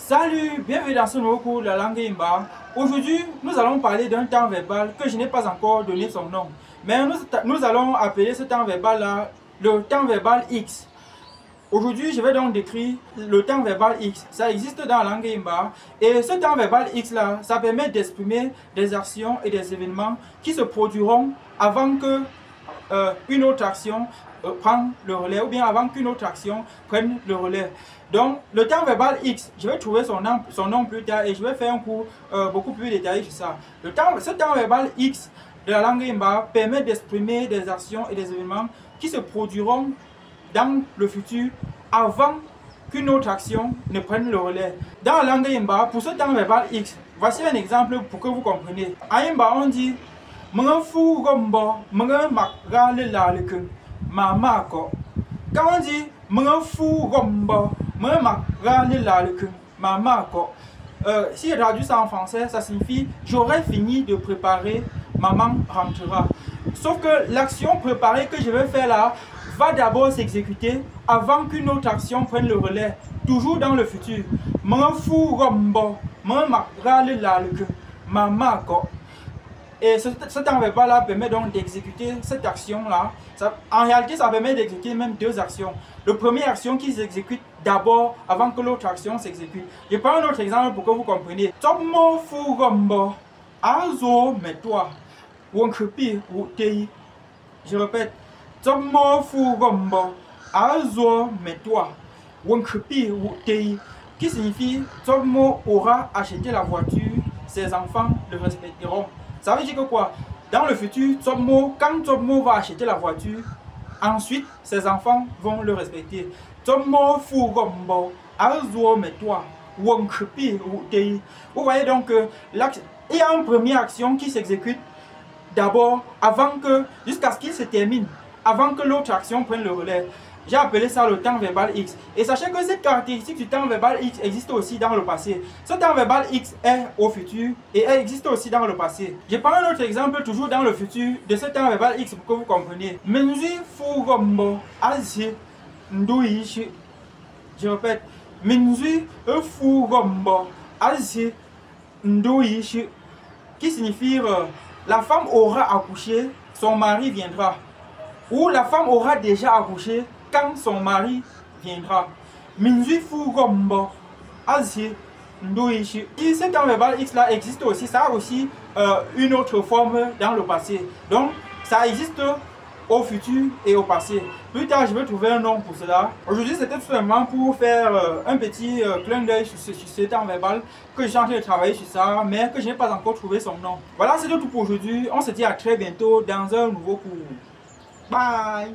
Salut, bienvenue dans ce nouveau cours de la langue Imba. Aujourd'hui, nous allons parler d'un temps verbal que je n'ai pas encore donné son nom. Mais nous allons appeler ce temps verbal-là le temps verbal X. Aujourd'hui, je vais donc décrire le temps verbal X. Ça existe dans la langue Imba. Et ce temps verbal X-là, ça permet d'exprimer des actions et des événements qui se produiront avant que une autre action prenne le relais ou bien avant qu'une autre action prenne le relais. Donc, le temps verbal X, je vais trouver son nom plus tard et je vais faire un cours beaucoup plus détaillé sur ça. Ce temps verbal X de la langue Imba permet d'exprimer des actions et des événements qui se produiront dans le futur avant qu'une autre action ne prenne le relais. Dans la langue Imba, pour ce temps verbal X, voici un exemple pour que vous compreniez. En Imba, on dit quand on dit si je traduis ça en français, ça signifie j'aurais fini de préparer, maman rentrera. Sauf que l'action préparée que je vais faire là va d'abord s'exécuter avant qu'une autre action prenne le relais, toujours dans le futur. Et ce temps verbal là permet donc d'exécuter cette action là. En réalité, ça permet d'exécuter même deux actions. La première action qui s'exécute d'abord avant que l'autre action s'exécute. Je prends un autre exemple pour que vous compreniez. Je répète. Qui signifie Tsomo aura acheté la voiture, ses enfants le respecteront. Ça veut dire que quoi? Dans le futur, quand Tsomo va acheter la voiture, ensuite ses enfants vont le respecter. Vous voyez donc que il y a une première action qui s'exécute d'abord jusqu'à ce qu'il se termine, avant que l'autre action prenne le relais. J'ai appelé ça le temps verbal X. Et sachez que cette caractéristique du temps verbal X existe aussi dans le passé. Ce temps verbal X est au futur et elle existe aussi dans le passé. Je prends un autre exemple toujours dans le futur de ce temps verbal X pour que vous compreniez. Je répète. Qui signifie la femme aura accouché, son mari viendra. Ou la femme aura déjà accouché quand son mari viendra. Si ce temps verbal X là existe aussi, ça a aussi une autre forme dans le passé. Donc ça existe au futur et au passé. Plus tard, je vais trouver un nom pour cela. Aujourd'hui, c'était tout simplement pour faire un petit clin d'œil sur ce temps verbal que je suis en train de travailler sur ça, mais que je n'ai pas encore trouvé son nom. Voilà, c'est tout pour aujourd'hui. On se dit à très bientôt dans un nouveau cours. Bye!